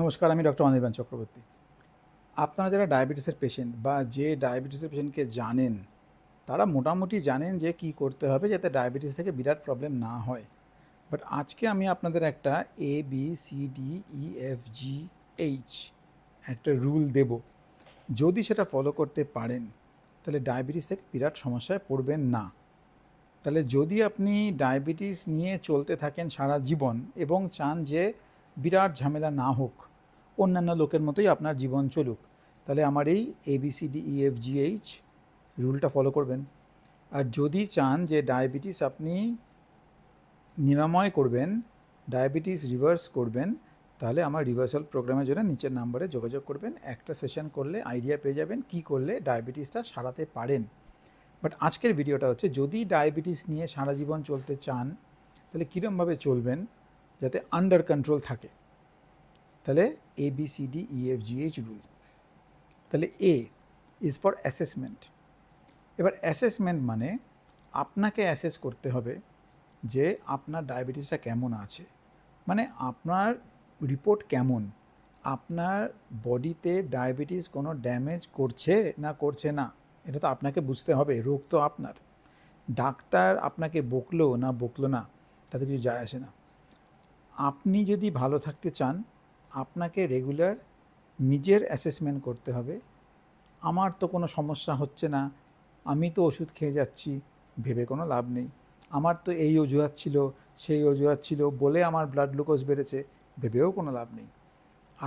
নমস্কার, আমি ডক্টর অনির্বাণ চক্রবর্তী। আপনারা যারা ডায়াবেটিসের পেশেন্ট বা যে ডায়াবেটিসের পেশেন্টকে জানেন, তারা মোটামুটি জানেন যে কী করতে হবে যাতে ডায়াবেটিস থেকে বিরাট প্রবলেম না হয়। বাট আজকে আমি আপনাদের একটা ABCDEFGH একটা রুল দেব। যদি সেটা ফলো করতে পারেন তাহলে ডায়াবেটিস থেকে বিরাট সমস্যায় পড়বেন না। তাহলে যদি আপনি ডায়াবেটিস নিয়ে চলতে থাকেন সারা জীবন এবং চান যে বিরাট ঝামেলা না হোক, অন্যান্য লোকের মতোই আপনার জীবন চলুক, তাহলে আমার এই ABCDEFGH রুলটা ফলো করবেন। আর যদি চান যে ডায়াবেটিস আপনি নিরাময় করবেন, ডায়াবেটিস রিভার্স করবেন, তাহলে আমার রিভার্সাল প্রোগ্রামের জন্য নিচের নাম্বারে যোগাযোগ করবেন। একটা সেশন করলে আইডিয়া পেয়ে যাবেন কী করলে ডায়াবেটিসটা সারাতে পারেন। বাট আজকের ভিডিওটা হচ্ছে, যদি ডায়াবেটিস নিয়ে সারা জীবন চলতে চান তাহলে কীরমভাবে চলবেন যাতে আন্ডার কন্ট্রোল থাকে। তাহলে ABCDEFGH রুল। তাহলে A ইজ ফর অ্যাসেসমেন্ট। এবার অ্যাসেসমেন্ট মানে আপনাকে অ্যাসেস করতে হবে যে আপনার ডায়াবেটিসটা কেমন আছে, মানে আপনার রিপোর্ট কেমন, আপনার বডিতে ডায়াবেটিস কোনো ড্যামেজ করছে না, এটা তো আপনাকে বুঝতে হবে। রোগ তো আপনার, ডাক্তার আপনাকে বকলো না তাতে কিছু যায় আসে না। আপনি যদি ভালো থাকতে চান, আপনাকে রেগুলার নিজের অ্যাসেসমেন্ট করতে হবে। আমার তো কোনো সমস্যা হচ্ছে না, আমি তো ওষুধ খেয়ে যাচ্ছি, ভেবে কোনো লাভ নেই। আমার তো এই অজুহাত ছিল, সেই অজুহাত ছিল বলে আমার ব্লাড গ্লুকোজ বেড়েছে, ভেবেও কোনো লাভ নেই।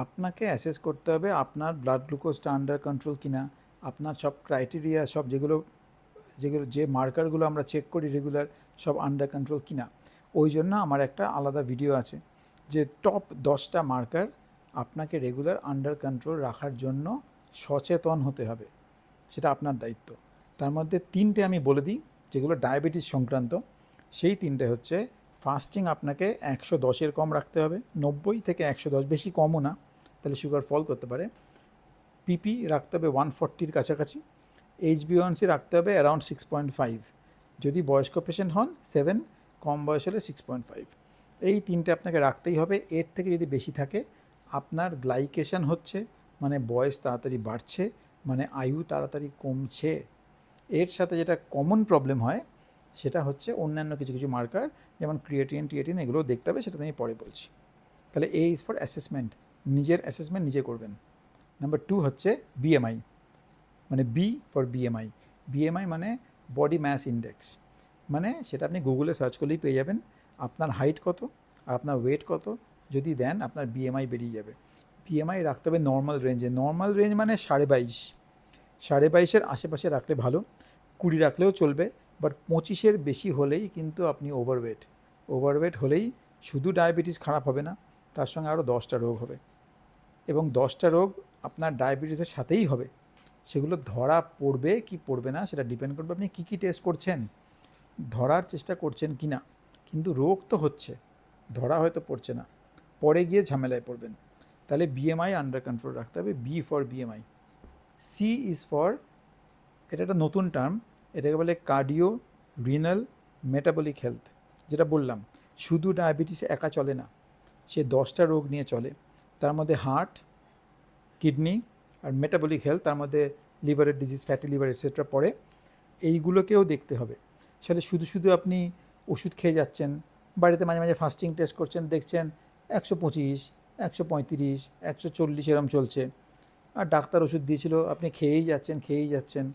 আপনাকে অ্যাসেস করতে হবে আপনার ব্লাড গ্লুকোজটা আন্ডার কন্ট্রোল কিনা, আপনার সব ক্রাইটেরিয়া, সব যে মার্কারগুলো আমরা চেক করি রেগুলার, সব আন্ডার কন্ট্রোল কিনা। ওই জন্য আমার একটা আলাদা ভিডিও আছে যে টপ 10টা মার্কার আপনাকে রেগুলার আন্ডার কন্ট্রোল রাখার জন্য সচেতন হতে হবে, সেটা আপনার দায়িত্ব। তার মধ্যে 3টে আমি বলে দিই যেগুলো ডায়াবেটিস সংক্রান্ত। সেই 3টে হচ্ছে, ফাস্টিং আপনাকে 110-এর কম রাখতে হবে, 90 থেকে 110, বেশি কমও না, তাহলে সুগার ফল করতে পারে। পিপি রাখতে হবে 140-র কাছাকাছি। HbA1c রাখতে হবে অ্যারাউন্ড 6.5, যদি বয়স্ক পেশেন্ট হন 7, কম বয়স হলে 6.5। এই 3টে আপনাকে রাখতেই হবে। এর থেকে যদি বেশি থাকে, আপনার গ্লাইকেশন হচ্ছে, মানে বয়স তাড়াতাড়ি বাড়ছে, মানে আয়ু তাড়াতাড়ি কমছে। এর সাথে যেটা কমন প্রবলেম হয় সেটা হচ্ছে অন্যান্য কিছু মার্কার, যেমন ক্রিয়েটিন এগুলো দেখতে হবে, সেটা আমি পরে বলছি। তাহলে A ইজ ফর অ্যাসেসমেন্ট, নিজের অ্যাসেসমেন্ট নিজে করবেন। নাম্বার 2 হচ্ছে BMI, মানে B ফর BMI। BMI মানে বডি ম্যাস ইন্ডেক্স, মানে সেটা আপনি গুগলে সার্চ করলেই পেয়ে যাবেন। আপনার হাইট কত আর আপনার ওয়েট কত যদি দেন, আপনার BMI বেরিয়ে যাবে। BMI রাখতে হবে নর্মাল রেঞ্জে। নর্মাল রেঞ্জ মানে 22.5, 22.5-এর আশেপাশে রাখলে ভালো। 20 রাখলেও চলবে, বাট 25-এর বেশি হলেই কিন্তু আপনি ওভারওয়েট হলেই শুধু ডায়াবেটিস খারাপ হবে না, তার সঙ্গে আরও 10টা রোগ হবে, এবং 10টা রোগ আপনার ডায়াবেটিসের সাথেই হবে। সেগুলো ধরা পড়বে কি পড়বে না সেটা ডিপেন্ড করবে আপনি কী কী টেস্ট করছেন, ধরার চেষ্টা করছেন কি না। কিন্তু রোগ তো হচ্ছে, ধরা হয়তো পড়ছে না, পরে গিয়ে ঝামেলায় পড়বেন। তাহলে BMI আন্ডার কন্ট্রোল রাখতে হবে, B for BMI। C is for, এটা একটা নতুন টার্ম, এটাকে বলে কার্ডিও রিনাল মেটাবলিক হেলথ। যেটা বললাম, শুধু ডায়াবেটিস একা চলে না, সে 10টা রোগ নিয়ে চলে। তার মধ্যে হার্ট, কিডনি আর মেটাবলিক হেলথ, তার মধ্যে লিভারের ডিজিজ, ফ্যাটি লিভার এটসেট্রা পড়ে। এইগুলোকেও দেখতে হবে। সেটা শুধু আপনি ওষুধ খেয়ে যাচ্ছেন, বাড়িতে মাঝে মাঝে ফাস্টিং টেস্ট করছেন, দেখছেন 125, 135, 140 এরম চলছে, আর ডাক্তার ওষুধ দিয়েছিল, আপনি খেয়েই যাচ্ছেন,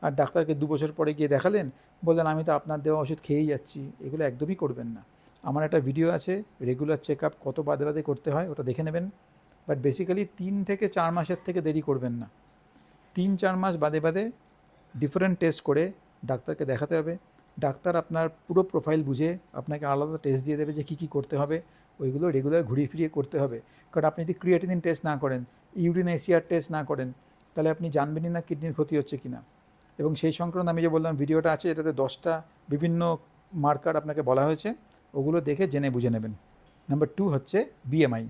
আর ডাক্তারকে 2 বছর পরে গিয়ে দেখালেন, বললেন আমি তো আপনার দেওয়া ওষুধ খেয়েই যাচ্ছি। এগুলো একদমই করবেন না। আমার একটা ভিডিও আছে, রেগুলার চেক আপ কত বাদে করতে হয়, ওটা দেখে নেবেন। বাট বেসিক্যালি 3 থেকে 4 মাসের থেকে দেরি করবেন না। 3-4 মাস বাদে ডিফারেন্ট টেস্ট করে ডাক্তারকে দেখাতে হবে। ডাক্তার আপনার পুরো প্রোফাইল বুঝে আপনাকে আলাদা টেস্ট দিয়ে দেবে যে কী করতে হবে, ওইগুলো রেগুলার ঘুরিয়ে ফিরিয়ে করতে হবে। কারণ আপনি যদি ক্রিয়েটিনিন টেস্ট না করেন, ইউরিন ACR টেস্ট না করেন, তাহলে আপনি জানবেনই না কিডনির ক্ষতি হচ্ছে কিনা। এবং সেই সংক্রান্ত আমি যে বললাম ভিডিওটা আছে, এটাতে 10টা বিভিন্ন মার্কার আপনাকে বলা হয়েছে, ওগুলো দেখে জেনে বুঝে নেবেন। নাম্বার 2 হচ্ছে BMI,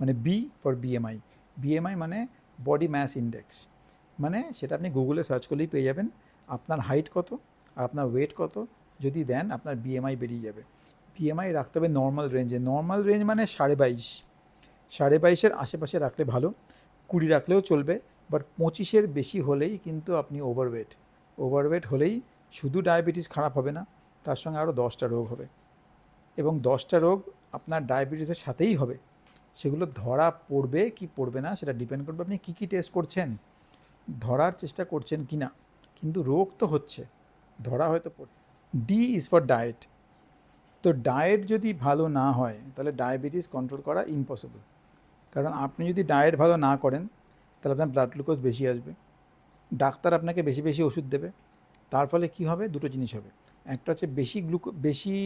মানে B ফর BMI। BMI মানে বডি ম্যাস ইন্ডেক্স, মানে সেটা আপনি গুগলে সার্চ করলেই পেয়ে যাবেন। আপনার হাইট কত আর আপনার ওয়েট কত যদি দেন, আপনার BMI বেরিয়ে যাবে। BMI রাখতে হবে নর্মাল রেঞ্জে। নর্মাল রেঞ্জ মানে 22.5, 22.5-এর আশেপাশে রাখলে ভালো, 20 রাখলেও চলবে, বাট 25-এর বেশি হলেই কিন্তু আপনি ওভারওয়েট হলেই শুধু ডায়াবেটিস খারাপ হবে না, তার সঙ্গে আরও 10টা রোগ হবে, এবং 10টা রোগ আপনার ডায়াবেটিসের সাথেই হবে। সেগুলো ধরা পড়বে কি পড়বে না সেটা ডিপেন্ড করবে আপনি কী কী টেস্ট করছেন, ধরার চেষ্টা করছেন কি না, কিন্তু রোগ তো হচ্ছে, ধরা হয়তো পড়ছে। D is for diet. তো ডায়েট যদি ভালো না হয় তাহলে ডায়াবেটিস কন্ট্রোল করা ইম্পসিবল। কারণ আপনি যদি ডায়েট ভালো না করেন তাহলে আপনার ব্লাড গ্লুকোজ বেশি আসবে, ডাক্তার আপনাকে বেশি বেশি ওষুধ দেবে, তার ফলে কি হবে, দুটো জিনিস হবে। একটা হচ্ছে বেশি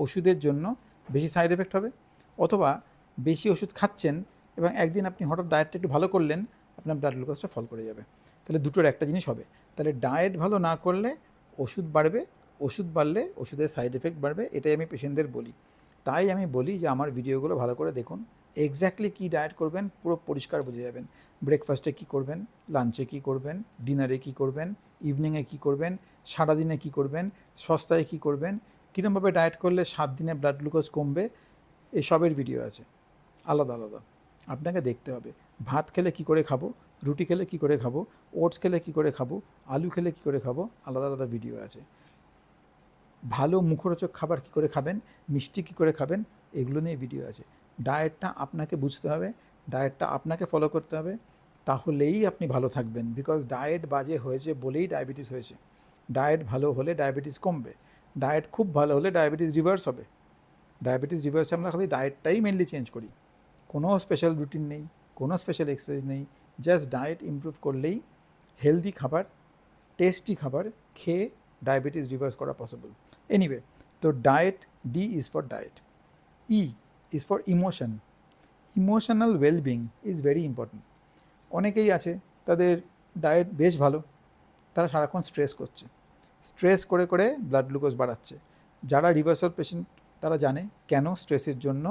ওষুধের জন্য বেশি সাইড এফেক্ট হবে, অথবা বেশি ওষুধ খাচ্ছেন এবং একদিন আপনি হঠাৎ ডায়েটটা একটু ভালো করলেন, আপনার ব্লাড গ্লুকোজটা ফল করে যাবে। তাহলে দুটোর একটা জিনিস হবে। তাহলে ডায়েট ভালো না করলে ওষুধ বাড়বে, ওষুধ বাড়লে ওষুধের সাইড এফেক্ট বাড়বে, এটাই আমি পেশেন্টদের বলি। তাই আমি বলি যে আমার ভিডিওগুলো ভালো করে দেখুন, এক্স্যাক্টলি কী ডায়েট করবেন পুরো পরিষ্কার বুঝে যাবেন। ব্রেকফাস্টে কী করবেন, লাঞ্চে কী করবেন, ডিনারে কী করবেন, ইভিনিংয়ে কী করবেন, সারাদিনে কী করবেন, সস্তায় কী করবেন, কীরকমভাবে ডায়েট করলে 7 দিনে ব্লাড গ্লুকোজ কমবে, এসবের ভিডিও আছে আলাদা আলাদা। আপনাকে দেখতে হবে ভাত খেলে কী করে খাবো, রুটি খেলে কী করে খাবো, ওটস খেলে কী করে খাবো, আলু খেলে কী করে খাবো, আলাদা আলাদা ভিডিও আছে। ভালো মুখরোচক খাবার কী করে খাবেন, মিষ্টি কী করে খাবেন, এগুলো নিয়ে ভিডিও আছে। ডায়েটটা আপনাকে বুঝতে হবে, ডায়েটটা আপনাকে ফলো করতে হবে, তাহলেই আপনি ভালো থাকবেন। বিকজ ডায়েট বাজে হয়েছে বলেই ডায়াবেটিস হয়েছে। ডায়েট ভালো হলে ডায়াবেটিস কমবে, ডায়েট খুব ভালো হলে ডায়াবেটিস রিভার্স হবে। ডায়াবেটিস রিভার্স আমরা খালি ডায়েটটাই মেনলি চেঞ্জ করি, কোনো স্পেশাল রুটিন নেই, কোনো স্পেশাল এক্সারসাইজ নেই, জাস্ট ডায়েট ইমপ্রুভ করলেই হেলদি খাবার, টেস্টি খাবার খেয়ে ডায়াবেটিস রিভার্স করা পসিবল। এনিওয়ে, তো diet, D is for diet. E is for emotion. Emotional wellbeing is very important. অনেকেই আছে তাদের ডায়েট বেশ ভালো, তারা সারাক্ষণ স্ট্রেস করছে, স্ট্রেস করে করে ব্লাড গ্লুকোজ বাড়াচ্ছে। যারা রিভার্সাল পেশেন্ট তারা জানে কেন স্ট্রেসের জন্য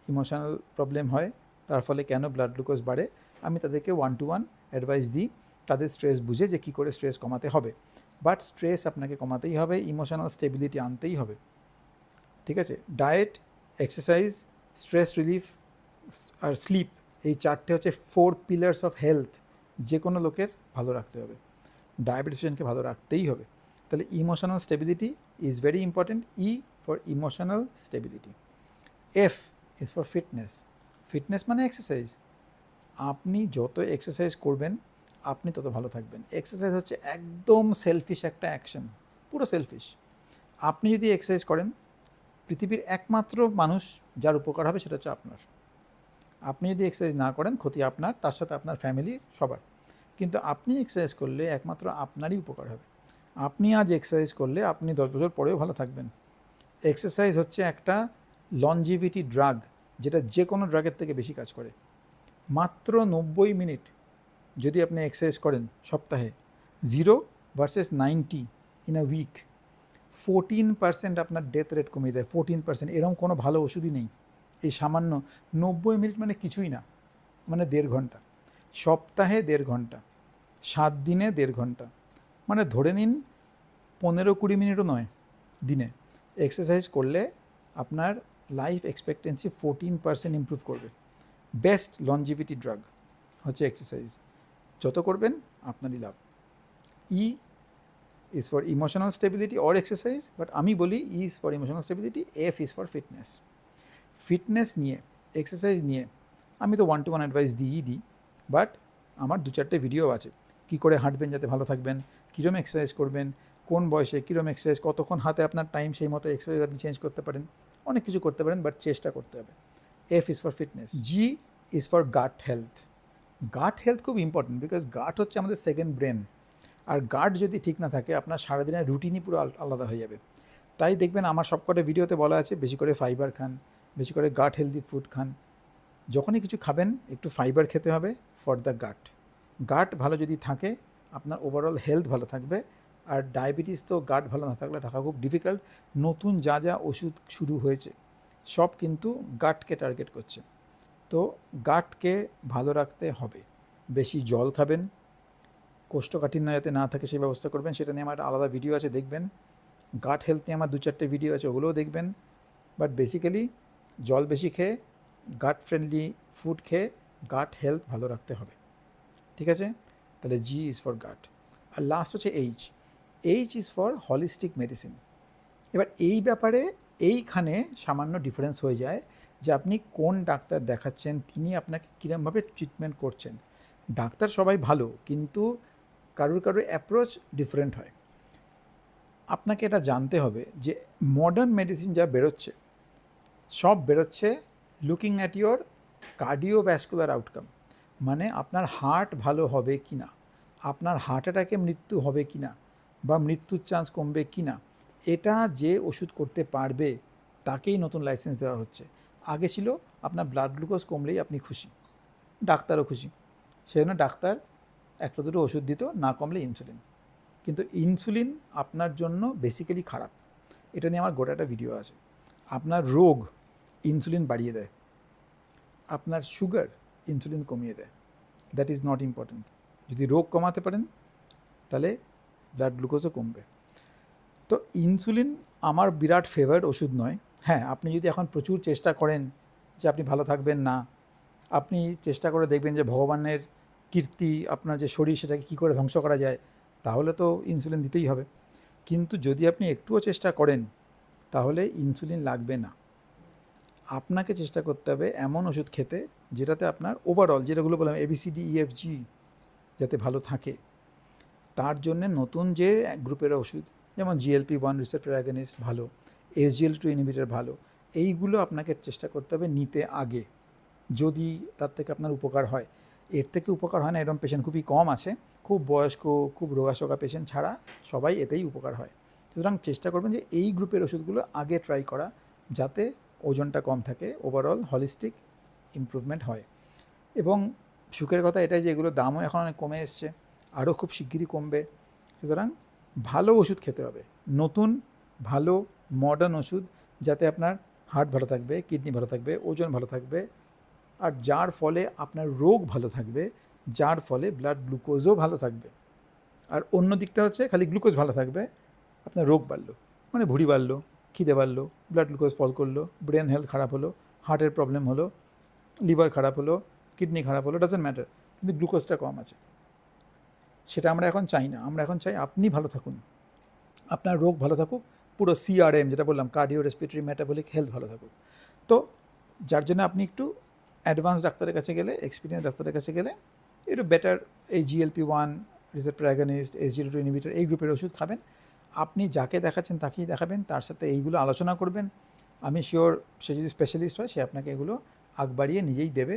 ইমোশনাল প্রবলেম হয়, তার ফলে কেন ব্লাড গ্লুকোজ বাড়ে। আমি তাদেরকে 1-to-1 অ্যাডভাইস দিই, তাদের স্ট্রেস বুঝে যে কী করে স্ট্রেস কমাতে হবে। বাট স্ট্রেস আপনাকে কমাতেই হবে, ইমোশনাল স্টেবিলিটি আনতেই হবে, ঠিক আছে? ডায়েট, এক্সারসাইজ, স্ট্রেস রিলিফ আর স্লিপ, এই 4টে হচ্ছে 4 পিলার্স অফ হেলথ, যে কোনো লোকের ভালো রাখতে হবে, ডায়াবেটিস পেশেন্টকে ভালো রাখতেই হবে। তাহলে emotional stability is very important. E for emotional stability. F is for fitness. Fitness মানে এক্সারসাইজ। আপনি যত এক্সারসাইজ করবেন আপনি তত ভালো থাকবেন। এক্সারসাইজ হচ্ছে একদম সেলফিশ একটা অ্যাকশন, পুরো সেলফিশ। আপনি যদি এক্সারসাইজ করেন, পৃথিবীর একমাত্র মানুষ যার উপকার হবে সেটা হচ্ছে আপনার। আপনি যদি এক্সারসাইজ না করেন, ক্ষতি আপনার, তার সাথে আপনার ফ্যামিলি, সবার। কিন্তু আপনি এক্সারসাইজ করলে একমাত্র আপনারই উপকার হবে। আপনি আজ এক্সারসাইজ করলে আপনি 10 বছর পরেও ভালো থাকবেন। এক্সারসাইজ হচ্ছে একটা লনজিভিটি ড্রাগ, যেটা যে কোনো ড্রাগের থেকে বেশি কাজ করে। মাত্র 90 মিনিট যদি আপনি এক্সারসাইজ করেন সপ্তাহে, 0 ভার্সেস 90 ইন আ উইক, 14% আপনার ডেথ রেট কমিয়ে দেয়। 14%। এরকম কোনো ভালো ওষুধই নেই। এই সামান্য 90 মিনিট মানে কিছুই না, মানে 1.5 ঘন্টা। সপ্তাহে 1.5 ঘন্টা, 7 দিনে 1.5 ঘন্টা, মানে ধরে নিন 15-20 মিনিটও নয় দিনে এক্সারসাইজ করলে আপনার লাইফ এক্সপেক্টেন্সি 14% ইমপ্রুভ করবে। বেস্ট লনজিভিটি ড্রাগ হচ্ছে এক্সারসাইজ। যত করবেন আপনারই লাভ। E is for emotional stability or exercise, but আমি বলি E is for emotional stability, F is for fitness. Fitness নিয়ে, এক্সারসাইজ নিয়ে আমি তো 1-to-1 অ্যাডভাইস দিই, বাট আমার 2-4টে ভিডিও আছে, কী করে হাঁটবেন যাতে ভালো থাকবেন, কীরকম এক্সারসাইজ করবেন, কোন বয়সে কীরকম এক্সারসাইজ, কতক্ষণ হাতে আপনার টাইম, সেই মতো এক্সারসাইজ আপনি চেঞ্জ করতে পারেন। অনেক কিছু করতে পারেন, বাট চেষ্টা করতে হবে। F is for fitness. G is for gut health. Gut health খুব ইম্পর্টেন্ট, বিকজ গাট হচ্ছে আমাদের সেকেন্ড ব্রেন। আর গাট যদি ঠিক না থাকে আপনার সারাদিনের রুটিনই পুরো আলাদা হয়ে যাবে। তাই দেখবেন আমার সবকটা ভিডিওতে বলা আছে বেশি করে ফাইবার খান, বেশি করে গাট হেলদি ফুড খান। যখনই কিছু খাবেন একটু ফাইবার খেতে হবে ফর দ্য গাট। গাট ভালো যদি থাকে আপনার ওভারঅল হেলথ ভালো থাকবে। আর ডায়াবেটিস তো গাট ভালো না থাকলে থাকা খুব ডিফিকাল্ট। নতুন যা যা ওষুধ শুরু হয়েছে সব কিন্তু গাটকে টার্গেট করছে। তো গাটকে ভালো রাখতে হবে। বেশি জল খাবেন, কোষ্ঠকাঠিন্য যাতে না থাকে সেই ব্যবস্থা করবেন, সেটা নিয়ে আমার আলাদা ভিডিও আছে, দেখবেন। গাট হেলথ নিয়ে আমার 2-4টে ভিডিও আছে, ওগুলোও দেখবেন। বাট বেসিক্যালি জল বেশি খেয়ে গাট ফ্রেন্ডলি ফুড খেয়ে গাট হেলথ ভালো রাখতে হবে, ঠিক আছে? তাহলে জি ইজ ফর গাট। আর লাস্ট হচ্ছে H is for holistic medicine. এবার এই ব্যাপারে এইখানে সামান্য ডিফারেন্স হয়ে যায় যে আপনি কোন ডাক্তার দেখাচ্ছেন, তিনি আপনাকে কীরকমভাবে ট্রিটমেন্ট করছেন। ডাক্তার সবাই ভালো, কিন্তু কারোর অ্যাপ্রোচ ডিফারেন্ট হয়। আপনাকে এটা জানতে হবে যে মডার্ন মেডিসিন যা বেরোচ্ছে, সব বেরোচ্ছে looking at your cardiovascular outcome, মানে আপনার হার্ট ভালো হবে কি না, আপনার হার্ট অ্যাটাকে মৃত্যু হবে কি না, বা মৃত্যুর চান্স কমবে কি না, এটা যে ওষুধ করতে পারবে তাকেই নতুন লাইসেন্স দেওয়া হচ্ছে। আগে ছিল আপনার ব্লাড গ্লুকোজ কমলেই আপনি খুশি, ডাক্তারও খুশি, সেজন্য ডাক্তার একটা দুটো ওষুধ দিত, না কমলে ইনসুলিন। কিন্তু ইনসুলিন আপনার জন্য বেসিক্যালি খারাপ, এটা নিয়ে আমার গোটা একটা ভিডিও আছে। আপনার রোগ ইনসুলিন বাড়িয়ে দেয়, আপনার সুগার ইনসুলিন কমিয়ে দেয়। That is not important. যদি রোগ কমাতে পারেন তাহলে ব্লাড গ্লুকোজও কমবে। তো ইনসুলিন আমার বিরাট ফেভারিট ওষুধ নয়। হ্যাঁ, আপনি যদি এখন প্রচুর চেষ্টা করেন যে আপনি ভালো থাকবেন না, আপনি চেষ্টা করে দেখবেন যে ভগবানের কীর্তি, আপনার যে শরীর সেটাকে কী করে ধ্বংস করা যায়, তাহলে তো ইনসুলিন দিতেই হবে। কিন্তু যদি আপনি একটুও চেষ্টা করেন তাহলে ইনসুলিন লাগবে না। আপনাকে চেষ্টা করতে হবে এমন ওষুধ খেতে যেটাতে আপনার ওভারঅল, যেটাগুলো বললাম ABCDEFG, যাতে ভালো থাকে। তার জন্যে নতুন যে গ্রুপের ওষুধ, যেমন GLP-1 রিসেপ্টর অ্যাগনিস্ট ভালো, SGLT2 ইনহিবিটর ভালো, এইগুলো আপনাকে চেষ্টা করতে হবে নিতে আগে, যদি তার থেকে আপনার উপকার হয়। এর থেকে উপকার হয় না এরকম পেশেন্ট খুবই কম আছে। খুব বয়স্ক, খুব রোগাশোকা পেশেন্ট ছাড়া সবাই এতেই উপকার হয়। সুতরাং চেষ্টা করবেন যে এই গ্রুপের ওষুধগুলো আগে ট্রাই করা, যাতে ওজনটা কম থাকে, ওভারঅল হলিস্টিক ইমপ্রুভমেন্ট হয়। এবং সুখের কথা এটাই যে এগুলোর দামও এখন অনেক কমে এসছে, আরও খুব শিগগিরই কমবে। সুতরাং ভালো ওষুধ খেতে হবে, নতুন ভালো মডার্ন ওষুধ, যাতে আপনার হার্ট ভালো থাকবে, কিডনি ভালো থাকবে, ওজন ভালো থাকবে, আর যার ফলে আপনার রোগ ভালো থাকবে, যার ফলে ব্লাড গ্লুকোজও ভালো থাকবে। আর অন্য দিকটা হচ্ছে খালি গ্লুকোজ ভালো থাকবে, আপনার রোগ বাড়লো, মানে ভুঁড়ি বাড়লো, খিদে বাড়লো, ব্লাড গ্লুকোজ ফল করলো, ব্রেন হেলথ খারাপ হলো, হার্টের প্রবলেম হলো, লিভার খারাপ হলো, কিডনি খারাপ হলো, ডাজেন্ট ম্যাটার, কিন্তু গ্লুকোজটা কম আছে। সেটা আমরা এখন চাই না। আমরা এখন চাই আপনি ভালো থাকুন, আপনার রোগ ভালো থাকুক, পুরো CRM যেটা বললাম, কার্ডিও রেসপিরেটরি মেটাবলিক হেলথ ভালো থাকুক। তো যার জন্য আপনি একটু অ্যাডভান্স ডাক্তারের কাছে গেলে, এক্সপিরিয়েন্স ডাক্তারের কাছে গেলে একটু বেটার এই GLP-1 receptor against, SGLT2 inhibitor এই গ্রুপের ওষুধ খাবেন। আপনি যাকে দেখাচ্ছেন তাকেই দেখাবেন, তার সাথে এইগুলো আলোচনা করবেন। আমি শিওর সে যদি স্পেশালিস্ট হয় সে আপনাকে এগুলো আগ বাড়িয়ে নিজেই দেবে।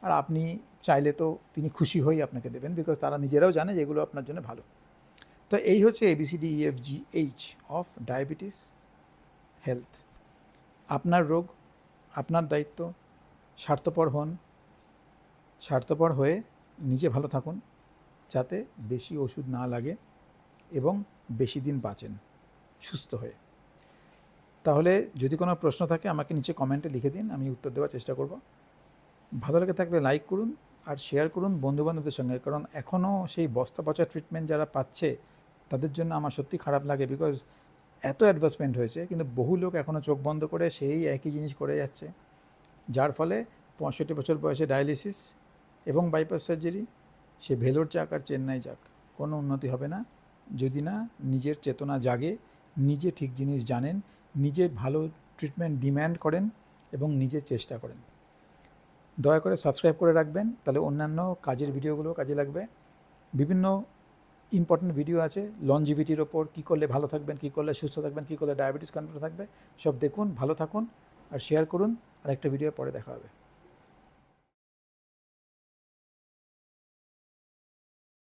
আর আপনি চাইলে তো তিনি খুশি হয়েই আপনাকে দেবেন, বিকজ তারা নিজেরাও জানে যে এগুলো আপনার জন্য ভালো। তো এই হচ্ছে ABCDEFGH অফ ডায়াবেটিস হেলথ। আপনার রোগ, আপনার দায়িত্ব। স্বার্থপর হন, স্বার্থপর হয়ে নিজে ভালো থাকুন, যাতে বেশি ওষুধ না লাগে এবং বেশি দিন বাঁচেন সুস্থ হয়ে। তাহলে যদি কোনো প্রশ্ন থাকে আমাকে নিচে কমেন্টে লিখে দিন, আমি উত্তর দেওয়ার চেষ্টা করব। ভালো লেগে থাকলে লাইক করুন আর শেয়ার করুন বন্ধুবান্ধবদের সঙ্গে, কারণ এখনও সেই বস্তা পচা ট্রিটমেন্ট যারা পাচ্ছে তাদের জন্য আমার সত্যি খারাপ লাগে, বিকজ এত অ্যাডভান্সমেন্ট হয়েছে কিন্তু বহু লোক এখনও চোখ বন্ধ করে সেই একই জিনিস করে যাচ্ছে, যার ফলে 65 বছর বয়সে ডায়ালিসিস এবং বাইপাস সার্জারি, সে ভেলোর যাক আর চেন্নাই যাক, কোনো উন্নতি হবে না যদি না নিজের চেতনা জাগে, নিজে ঠিক জিনিস জানেন, নিজে ভালো ট্রিটমেন্ট ডিম্যান্ড করেন এবং নিজে চেষ্টা করেন। দয়া করে সাবস্ক্রাইব করে রাখবেন, তাহলে অন্যান্য কাজের ভিডিওগুলো কাজে লাগবে। বিভিন্ন ইম্পর্টেন্ট ভিডিও আছে লনজিভিটির ওপর, কী করলে ভালো থাকবেন, কী করলে সুস্থ থাকবেন, কী করলে ডায়াবেটিস কন্ট্রোল থাকবে, সব দেখুন, ভালো থাকুন আর শেয়ার করুন। আর একটা ভিডিও পরে দেখা হবে।